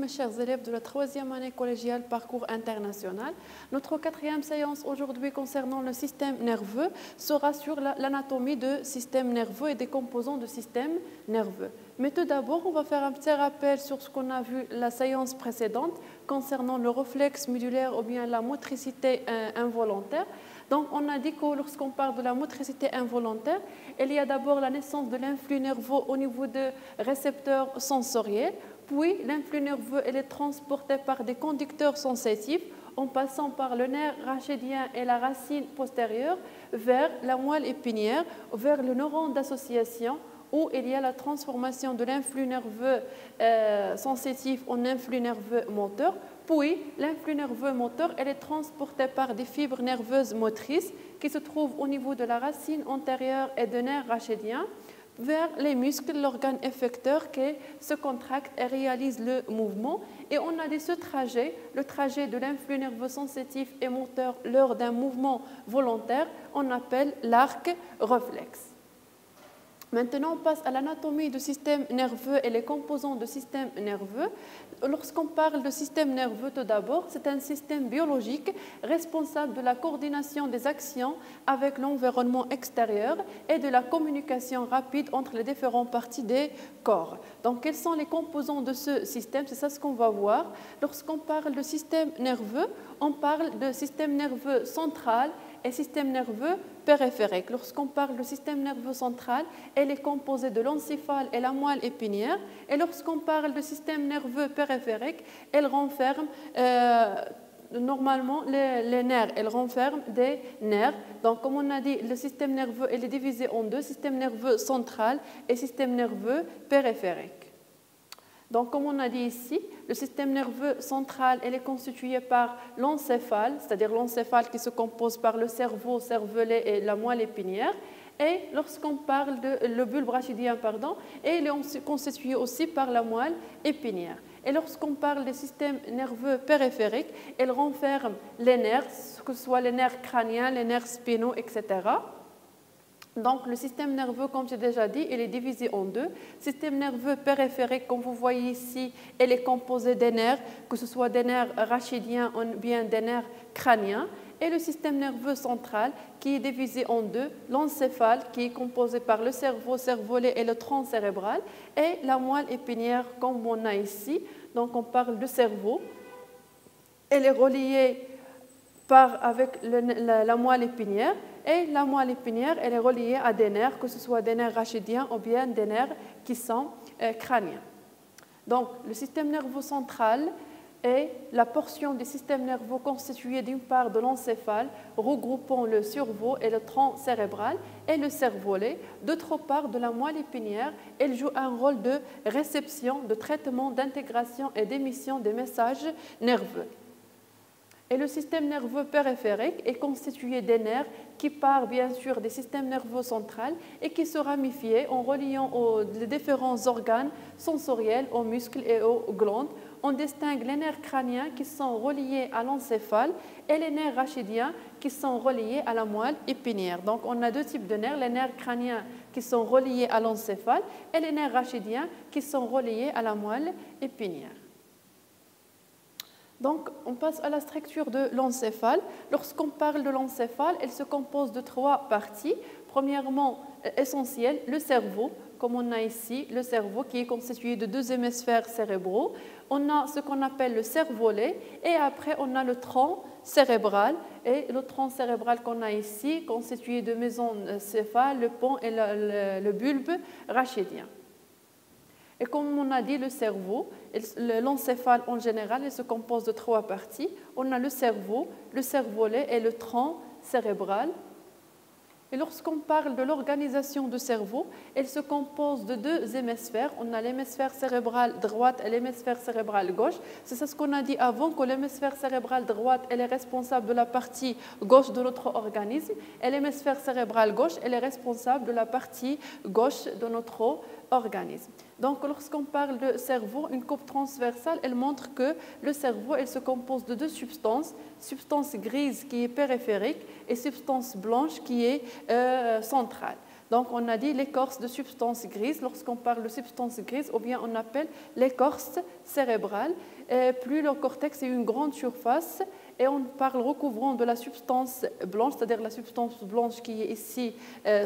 mes chers élèves de la 3e année collégiale Parcours International. Notre 4e séance aujourd'hui concernant le système nerveux sera sur l'anatomie du système nerveux et des composants du système nerveux. Mais tout d'abord, on va faire un petit rappel sur ce qu'on a vu la séance précédente concernant le réflexe médulaire ou bien la motricité involontaire. Donc, on a dit que lorsqu'on parle de la motricité involontaire, il y a d'abord la naissance de l'influx nerveux au niveau de récepteurs sensoriels, puis l'influx nerveux est transporté par des conducteurs sensitifs en passant par le nerf rachidien et la racine postérieure vers la moelle épinière, vers le neurone d'association, où il y a la transformation de l'influx nerveux sensitif en influx nerveux moteur. Puis, l'influx nerveux moteur est transporté par des fibres nerveuses motrices qui se trouvent au niveau de la racine antérieure et du nerf rachidien vers les muscles, l'organe effecteur qui se contracte et réalise le mouvement. Et on a dit ce trajet, le trajet de l'influx nerveux sensitif et moteur lors d'un mouvement volontaire, on appelle l'arc réflexe. Maintenant, on passe à l'anatomie du système nerveux et les composants du système nerveux. Lorsqu'on parle de système nerveux, tout d'abord, c'est un système biologique responsable de la coordination des actions avec l'environnement extérieur et de la communication rapide entre les différentes parties des corps. Donc, quels sont les composants de ce système? C'est ça ce qu'on va voir. Lorsqu'on parle de système nerveux, on parle de système nerveux central et système nerveux périphérique. Lorsqu'on parle du système nerveux central, elle est composée de l'encéphale et la moelle épinière. Et lorsqu'on parle du système nerveux périphérique, elle renferme normalement les nerfs. Elle renferme des nerfs. Donc, comme on a dit, le système nerveux elle est divisé en deux, système nerveux central et système nerveux périphérique. Donc, comme on a dit ici, le système nerveux central elle est constitué par l'encéphale, c'est-à-dire l'encéphale qui se compose par le cerveau, cervelet et la moelle épinière. Et lorsqu'on parle de le bulbe rachidien, il est constitué aussi par la moelle épinière. Et lorsqu'on parle des systèmes nerveux périphériques, elle renferme les nerfs, que ce soit les nerfs crâniens, les nerfs spinaux, etc. Donc, le système nerveux, comme j'ai déjà dit, il est divisé en deux. Le système nerveux périphérique, comme vous voyez ici, il est composé des nerfs, que ce soit des nerfs rachidiens ou bien des nerfs crâniens. Et le système nerveux central, qui est divisé en deux, l'encéphale, qui est composé par le cerveau, cervelet et le tronc cérébral, et la moelle épinière, comme on a ici. Donc, on parle du cerveau. Elle est reliée avec la moelle épinière. Et la moelle épinière, elle est reliée à des nerfs, que ce soit des nerfs rachidiens ou bien des nerfs qui sont crâniens. Donc, le système nerveux central est la portion du système nerveux constituée d'une part de l'encéphale, regroupant le cerveau et le tronc cérébral et le cervelet. D'autre part, de la moelle épinière, elle joue un rôle de réception, de traitement, d'intégration et d'émission des messages nerveux. Et le système nerveux périphérique est constitué des nerfs qui partent bien sûr des systèmes nerveux centraux et qui se ramifient en reliant les différents organes sensoriels aux muscles et aux glandes. On distingue les nerfs crâniens qui sont reliés à l'encéphale et les nerfs rachidiens qui sont reliés à la moelle épinière. Donc, on a deux types de nerfs, les nerfs crâniens qui sont reliés à l'encéphale et les nerfs rachidiens qui sont reliés à la moelle épinière. Donc, on passe à la structure de l'encéphale. Lorsqu'on parle de l'encéphale, elle se compose de trois parties. Premièrement, essentielle, le cerveau, comme on a ici, le cerveau qui est constitué de deux hémisphères cérébraux. On a ce qu'on appelle le cervelet et après, on a le tronc cérébral. Et le tronc cérébral qu'on a ici, constitué de mésencéphale, le pont et le bulbe rachidien. Et comme on a dit, le cerveau, l'encéphale en général, il se compose de trois parties. On a le cerveau, le cervelet et le tronc cérébral. Et lorsqu'on parle de l'organisation du cerveau, elle se compose de deux hémisphères. On a l'hémisphère cérébral droite et l'hémisphère cérébral gauche. C'est ça ce qu'on a dit avant, que l'hémisphère cérébral droite elle est responsable de la partie gauche de notre organisme et l'hémisphère cérébral gauche elle est responsable de la partie gauche de notre organisme. Donc, lorsqu'on parle de cerveau, une coupe transversale, elle montre que le cerveau elle se compose de deux substances, substance grise qui est périphérique et substance blanche qui est centrale. Donc, on a dit l'écorce de substance grise. Lorsqu'on parle de substance grise, ou bien on appelle l'écorce cérébrale. Et plus le cortex est une grande surface, et on parle recouvrant de la substance blanche, c'est-à-dire la substance blanche qui est ici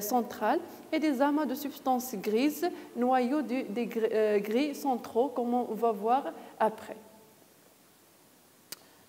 centrale, et des amas de substances grises, noyaux des gris centraux, comme on va voir après.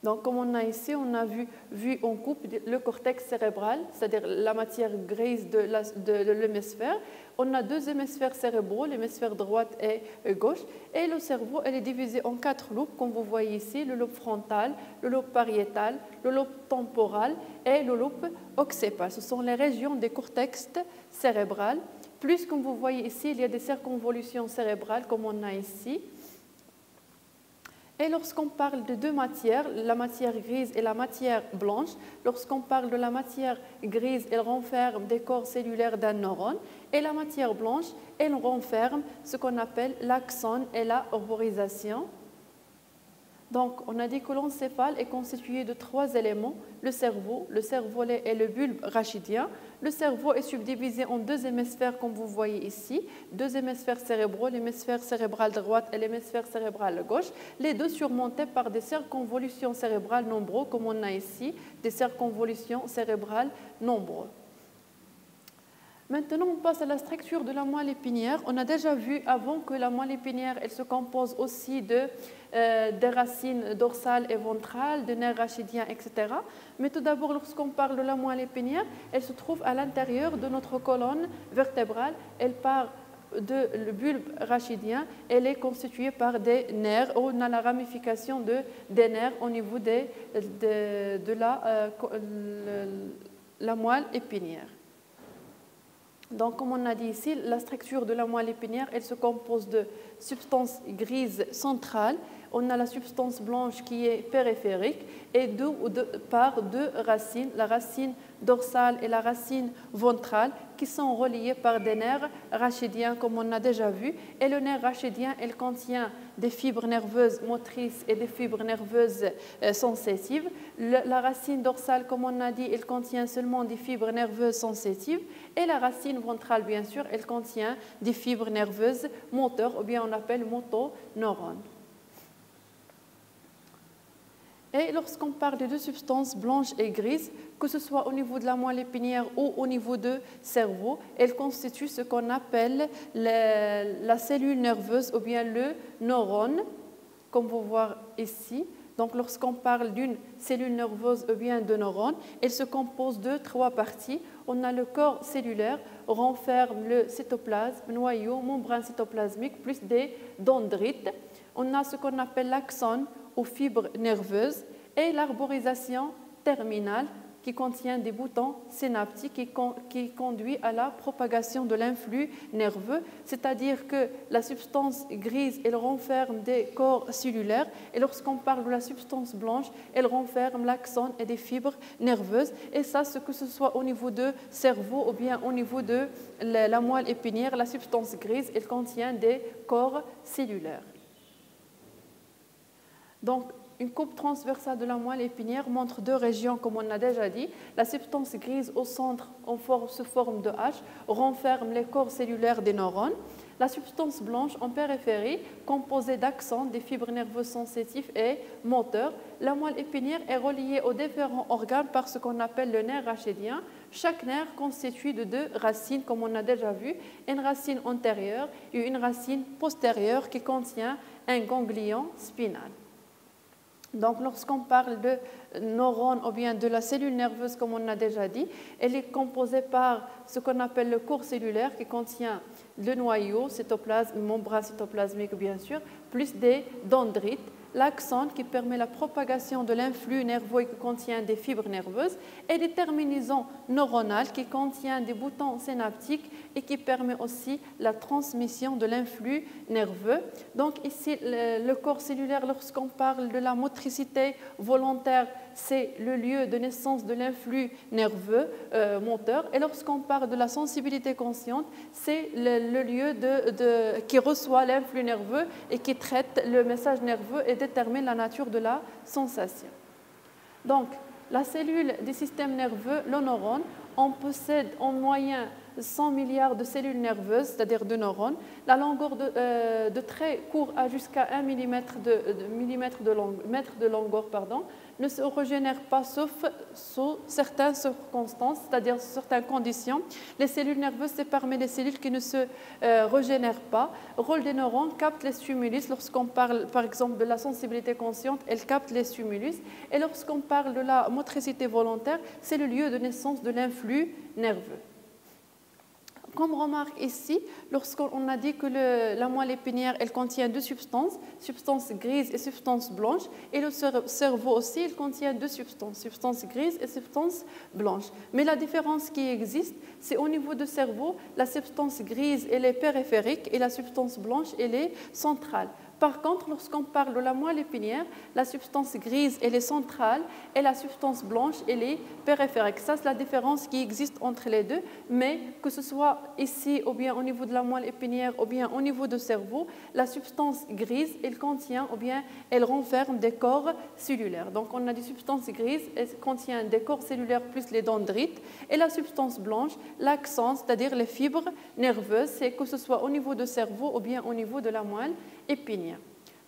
Donc, comme on a ici, on a vu en coupe le cortex cérébral, c'est-à-dire la matière grise de l'hémisphère. On a deux hémisphères cérébraux, l'hémisphère droite et gauche. Et le cerveau, elle est divisé en 4 lobes, comme vous voyez ici, le lobe frontal, le lobe pariétal, le lobe temporal et le lobe occipal. Ce sont les régions des cortex cérébral. Plus, comme vous voyez ici, il y a des circonvolutions cérébrales, comme on a ici. Et lorsqu'on parle de deux matières, la matière grise et la matière blanche, lorsqu'on parle de la matière grise, elle renferme des corps cellulaires d'un neurone, et la matière blanche, elle renferme ce qu'on appelle l'axone et la herborisation. Donc, on a dit que l'encéphale est constitué de 3 éléments, le cervelet et le bulbe rachidien. Le cerveau est subdivisé en 2 hémisphères, comme vous voyez ici, 2 hémisphères cérébraux, l'hémisphère cérébral droite et l'hémisphère cérébral gauche, les deux surmontés par des circonvolutions cérébrales nombreux, comme on a ici, des circonvolutions cérébrales nombreux. Maintenant, on passe à la structure de la moelle épinière. On a déjà vu avant que la moelle épinière, elle se compose aussi des racines dorsales et ventrales, de nerfs rachidiens, etc. Mais tout d'abord, lorsqu'on parle de la moelle épinière, elle se trouve à l'intérieur de notre colonne vertébrale. Elle part le bulbe rachidien, elle est constituée par des nerfs. On a la ramification des nerfs au niveau de la moelle épinière. Donc, comme on a dit ici, la structure de la moelle épinière, elle se compose de substances grises centrales. On a la substance blanche qui est périphérique et par 2 racines, la racine dorsale et la racine ventrale, qui sont reliées par des nerfs rachidiens, comme on a déjà vu. Et le nerf rachidien, il contient des fibres nerveuses motrices et des fibres nerveuses sensitives. La racine dorsale, comme on a dit, elle contient seulement des fibres nerveuses sensitives. Et la racine ventrale, bien sûr, elle contient des fibres nerveuses moteurs, ou bien on appelle motoneurones. Et lorsqu'on parle de 2 substances blanches et grises, que ce soit au niveau de la moelle épinière ou au niveau du cerveau, elles constituent ce qu'on appelle la cellule nerveuse ou bien le neurone, comme vous voyez ici. Donc, lorsqu'on parle d'une cellule nerveuse ou bien de neurone, elle se compose de 3 parties. On a le corps cellulaire, renferme le cytoplasme, noyau, membrane cytoplasmique, plus des dendrites. On a ce qu'on appelle l'axone aux fibres nerveuses et l'arborisation terminale qui contient des boutons synaptiques qui conduit à la propagation de l'influx nerveux, c'est-à-dire que la substance grise, elle renferme des corps cellulaires et lorsqu'on parle de la substance blanche, elle renferme l'axone et des fibres nerveuses et ça, que ce soit au niveau du cerveau ou bien au niveau de la moelle épinière, la substance grise, elle contient des corps cellulaires. Donc, une coupe transversale de la moelle épinière montre 2 régions, comme on a déjà dit. La substance grise au centre, sous forme de H, renferme les corps cellulaires des neurones. La substance blanche en périphérie, composée d'axones, des fibres nerveuses sensitives et moteurs. La moelle épinière est reliée aux différents organes par ce qu'on appelle le nerf rachidien. Chaque nerf constitué de 2 racines, comme on a déjà vu, une racine antérieure et une racine postérieure qui contient un ganglion spinal. Donc, lorsqu'on parle de neurones ou bien de la cellule nerveuse, comme on a déjà dit, elle est composée par ce qu'on appelle le corps cellulaire qui contient le noyau, cytoplasme, membrane cytoplasmique bien sûr, plus des dendrites, l'axone qui permet la propagation de l'influx nerveux et qui contient des fibres nerveuses et des terminaisons neuronales qui contiennent des boutons synaptiques et qui permet aussi la transmission de l'influx nerveux. Donc ici, le corps cellulaire, lorsqu'on parle de la motricité volontaire, c'est le lieu de naissance de l'influx nerveux moteur. Et lorsqu'on parle de la sensibilité consciente, c'est le lieu qui reçoit l'influx nerveux et qui traite le message nerveux et détermine la nature de la sensation. Donc, la cellule du système nerveux, le neurone, on possède en moyenne 100 milliards de cellules nerveuses, c'est-à-dire de neurones. La longueur de trait court à jusqu'à 1 millimètre de longueur, ne se régénère pas sauf sous certaines circonstances, c'est-à-dire sous certaines conditions. Les cellules nerveuses, c'est parmi les cellules qui ne se régénèrent pas. Le rôle des neurones capte les stimulus. Lorsqu'on parle par exemple de la sensibilité consciente, elle capte les stimulus. Et lorsqu'on parle de la motricité volontaire, c'est le lieu de naissance de l'influx nerveux. Comme remarque ici, lorsqu'on a dit que la moelle épinière, elle contient deux substances grises et substances blanches, et le cerveau aussi, il contient deux substances grises et substances blanches. Mais la différence qui existe, c'est au niveau du cerveau, la substance grise, elle est périphérique et la substance blanche, elle est centrale. Par contre, lorsqu'on parle de la moelle épinière, la substance grise, elle est centrale et la substance blanche, elle est périphérique. Ça, c'est la différence qui existe entre les deux, mais que ce soit ici ou bien au niveau de la moelle épinière ou bien au niveau du cerveau, la substance grise, elle contient ou bien elle renferme des corps cellulaires. Donc, on a des substances grises, elle contient des corps cellulaires plus les dendrites, et la substance blanche, l'axone, c'est-à-dire les fibres nerveuses, c'est que ce soit au niveau du cerveau ou bien au niveau de la moelle épinière.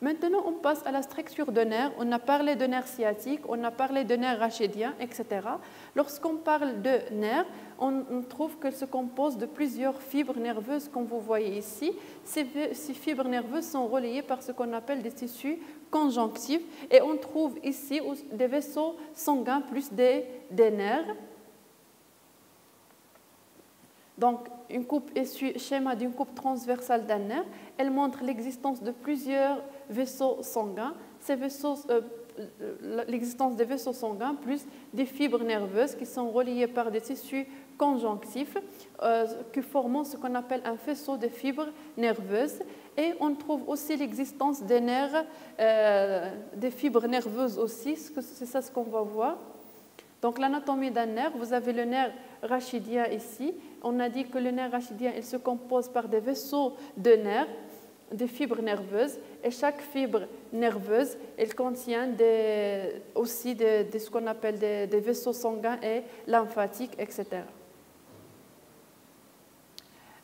Maintenant, on passe à la structure de nerfs. On a parlé de nerfs sciatiques, on a parlé de nerfs rachidiens, etc. Lorsqu'on parle de nerfs, on trouve qu'elles se composent de plusieurs fibres nerveuses, comme vous voyez ici. Ces fibres nerveuses sont reliées par ce qu'on appelle des tissus conjonctifs, et on trouve ici des vaisseaux sanguins plus des nerfs. Donc, une coupe schéma d'une coupe transversale d'un nerf, elle montre l'existence de plusieurs vaisseaux sanguins. L'existence des vaisseaux sanguins plus des fibres nerveuses qui sont reliées par des tissus conjonctifs qui forment ce qu'on appelle un faisceau de fibres nerveuses. Et on trouve aussi l'existence des nerfs, des fibres nerveuses aussi, c'est ça ce qu'on va voir. Donc, l'anatomie d'un nerf, vous avez le nerf rachidien ici. On a dit que le nerf rachidien, il se compose par des vaisseaux de nerfs, des fibres nerveuses, et chaque fibre nerveuse, elle contient aussi ce qu'on appelle des vaisseaux sanguins et lymphatiques, etc.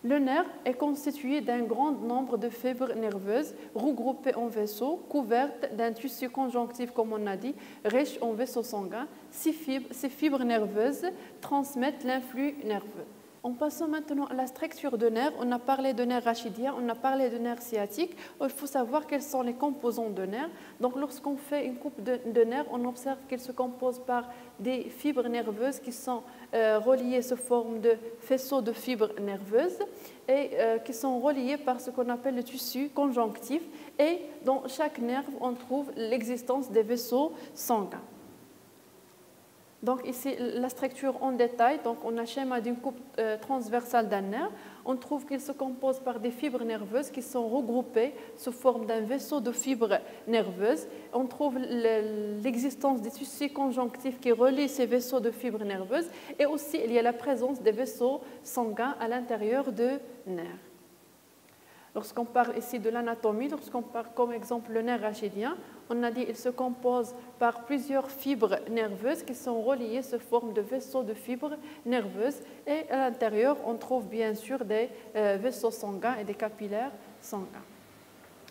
Le nerf est constitué d'un grand nombre de fibres nerveuses regroupées en vaisseaux, couvertes d'un tissu conjonctif, comme on a dit, riche en vaisseaux sanguins. Ces fibres nerveuses transmettent l'influx nerveux. En passant maintenant à la structure de nerfs, on a parlé de nerfs rachidiens, on a parlé de nerfs sciatiques. Il faut savoir quels sont les composants de nerfs. Donc, lorsqu'on fait une coupe de nerfs, on observe qu'elle se compose par des fibres nerveuses qui sont reliées sous forme de faisceaux de fibres nerveuses et qui sont reliées par ce qu'on appelle le tissu conjonctif. Et dans chaque nerf, on trouve l'existence des vaisseaux sanguins. Donc ici, la structure en détail, donc on a un schéma d'une coupe transversale d'un nerf. On trouve qu'il se compose par des fibres nerveuses qui sont regroupées sous forme d'un vaisseau de fibres nerveuses. On trouve l'existence des tissus conjonctifs qui relient ces vaisseaux de fibres nerveuses, et aussi il y a la présence des vaisseaux sanguins à l'intérieur de nerfs. Lorsqu'on parle ici de l'anatomie, lorsqu'on parle comme exemple le nerf rachidien, on a dit qu'il se compose par plusieurs fibres nerveuses qui sont reliées sous forme de vaisseaux de fibres nerveuses, et à l'intérieur on trouve bien sûr des vaisseaux sanguins et des capillaires sanguins.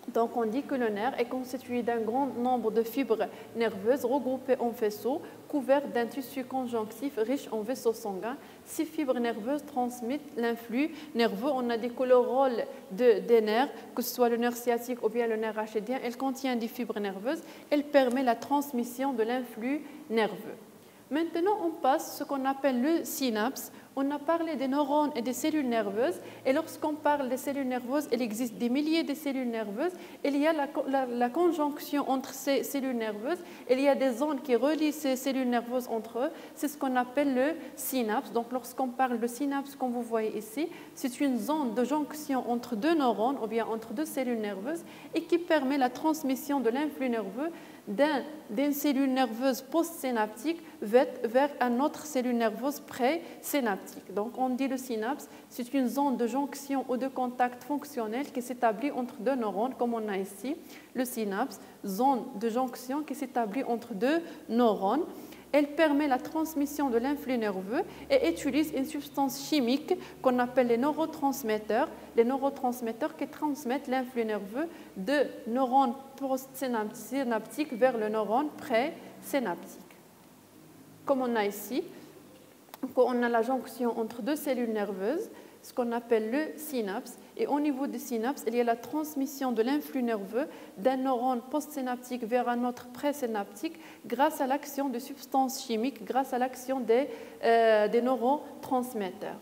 Donc on dit que le nerf est constitué d'un grand nombre de fibres nerveuses regroupées en faisceaux, couvertes d'un tissu conjonctif riche en vaisseaux sanguins. Ces fibres nerveuses transmettent l'influx nerveux. On a dit que le rôle des nerfs, que ce soit le nerf sciatique ou bien le nerf rachidien, elle contient des fibres nerveuses. Elle permet la transmission de l'influx nerveux. Maintenant, on passe à ce qu'on appelle le synapse. On a parlé des neurones et des cellules nerveuses. Et lorsqu'on parle des cellules nerveuses, il existe des milliers de cellules nerveuses. Il y a la conjonction entre ces cellules nerveuses. Il y a des zones qui relient ces cellules nerveuses entre eux. C'est ce qu'on appelle le synapse. Donc, lorsqu'on parle de synapse, comme vous voyez ici, c'est une zone de jonction entre deux neurones ou bien entre deux cellules nerveuses et qui permet la transmission de l'influx nerveux d'une cellule nerveuse postsynaptique vers une autre cellule nerveuse présynaptique. Donc, on dit le synapse, c'est une zone de jonction ou de contact fonctionnel qui s'établit entre deux neurones, comme on a ici, le synapse, zone de jonction qui s'établit entre deux neurones. Elle permet la transmission de l'influx nerveux et utilise une substance chimique qu'on appelle les neurotransmetteurs qui transmettent l'influx nerveux de neurones postsynaptiques vers le neurone présynaptique. Comme on a ici, on a la jonction entre deux cellules nerveuses, ce qu'on appelle le synapse. Et au niveau du synapse, il y a la transmission de l'influx nerveux d'un neurone postsynaptique vers un autre présynaptique grâce à l'action de substances chimiques, grâce à l'action des neurotransmetteurs.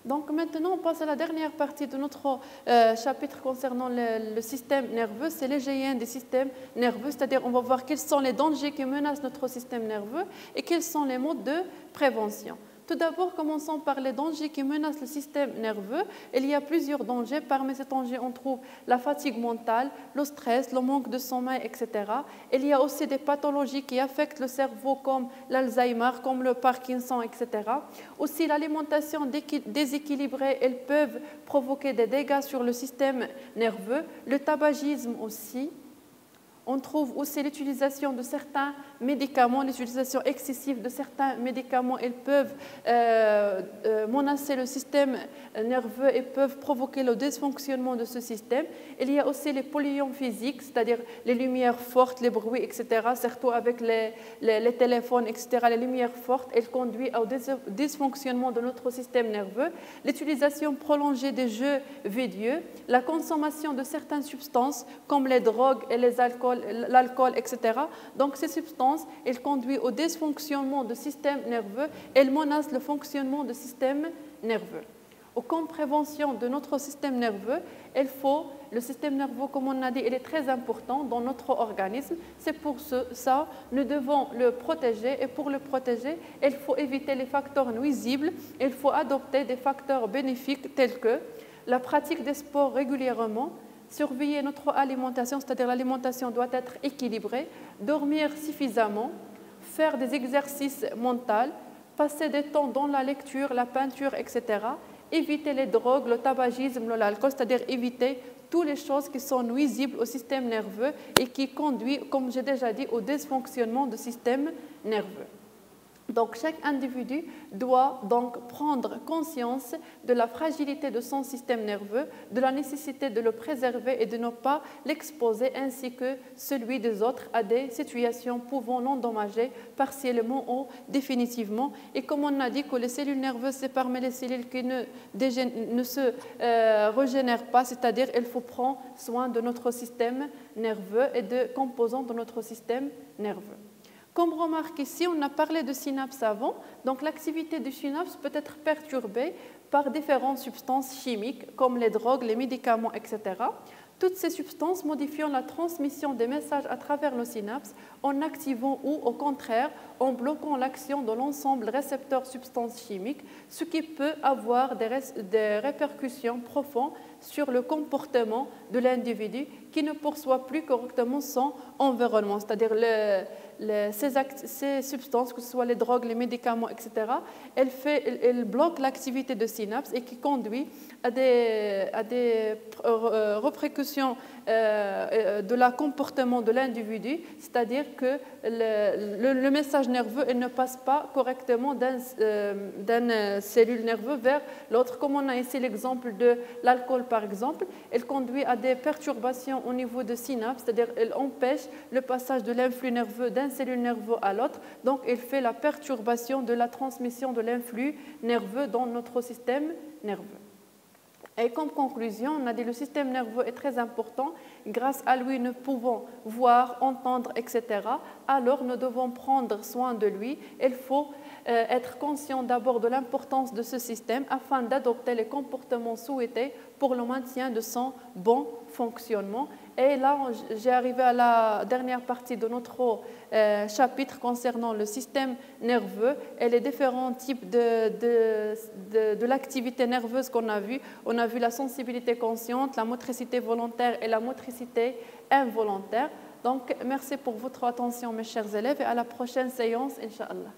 Donc maintenant, on passe à la dernière partie de notre chapitre concernant le système nerveux. C'est l'hygiène des systèmes nerveux, c'est-à-dire on va voir quels sont les dangers qui menacent notre système nerveux et quels sont les modes de prévention. Tout d'abord, commençons par les dangers qui menacent le système nerveux. Il y a plusieurs dangers. Parmi ces dangers, on trouve la fatigue mentale, le stress, le manque de sommeil, etc. Il y a aussi des pathologies qui affectent le cerveau comme l'Alzheimer, comme le Parkinson, etc. Aussi, l'alimentation déséquilibrée, elles peuvent provoquer des dégâts sur le système nerveux. Le tabagisme aussi. On trouve aussi l'utilisation de certains médicaments, l'utilisation excessive de certains médicaments, ils peuvent menacer le système nerveux et peuvent provoquer le dysfonctionnement de ce système. Il y a aussi les polluants physiques, c'est-à-dire les lumières fortes, les bruits, etc., surtout avec les téléphones, etc. Les lumières fortes, elles conduisent au dysfonctionnement de notre système nerveux. L'utilisation prolongée des jeux vidéo, la consommation de certaines substances comme les drogues et les alcools, l'alcool, etc. Donc ces substances, elles conduisent au dysfonctionnement du système nerveux, elles menacent le fonctionnement du système nerveux. Comme prévention de notre système nerveux, le système nerveux, comme on a dit, il est très important dans notre organisme. C'est pour ça que nous devons le protéger. Et pour le protéger, il faut éviter les facteurs nuisibles. Il faut adopter des facteurs bénéfiques tels que la pratique des sports régulièrement, surveiller notre alimentation, c'est-à-dire l'alimentation doit être équilibrée, dormir suffisamment, faire des exercices mentaux, passer du temps dans la lecture, la peinture, etc. Éviter les drogues, le tabagisme, l'alcool, c'est-à-dire éviter toutes les choses qui sont nuisibles au système nerveux et qui conduisent, comme j'ai déjà dit, au dysfonctionnement du système nerveux. Donc, chaque individu doit donc prendre conscience de la fragilité de son système nerveux, de la nécessité de le préserver et de ne pas l'exposer ainsi que celui des autres à des situations pouvant l'endommager partiellement ou définitivement. Et comme on a dit que les cellules nerveuses, c'est parmi les cellules qui ne se régénèrent pas, c'est-à-dire qu'il faut prendre soin de notre système nerveux et de composants de notre système nerveux. Comme remarque ici, on a parlé de synapse avant, donc l'activité du synapse peut être perturbée par différentes substances chimiques comme les drogues, les médicaments, etc. Toutes ces substances modifient la transmission des messages à travers le synapse en activant ou au contraire en bloquant l'action de l'ensemble récepteurs substances chimiques, ce qui peut avoir des répercussions profondes sur le comportement de l'individu qui ne perçoit plus correctement son environnement, c'est-à-dire ces substances, que ce soit les drogues, les médicaments, etc., elles bloquent l'activité de synapse et qui conduit à des répercussions de la comportement de l'individu, c'est-à-dire que le message nerveux ne passe pas correctement d'une cellule nerveuse vers l'autre. Comme on a ici l'exemple de l'alcool, par exemple, elle conduit à des perturbations au niveau de synapse, c'est-à-dire elle empêche le passage de l'influx nerveux d'une cellule nerveuse à l'autre, donc elle fait la perturbation de la transmission de l'influx nerveux dans notre système nerveux. Et comme conclusion, on a dit que le système nerveux est très important. Grâce à lui, nous pouvons voir, entendre, etc. Alors, nous devons prendre soin de lui. Il faut être conscient d'abord de l'importance de ce système afin d'adopter les comportements souhaités pour le maintien de son bon fonctionnement. Et là, j'ai arrivé à la dernière partie de notre chapitre concernant le système nerveux et les différents types de l'activité nerveuse qu'on a vu. On a vu la sensibilité consciente, la motricité volontaire et la motricité involontaire. Donc, merci pour votre attention, mes chers élèves, et à la prochaine séance, Inch'Allah.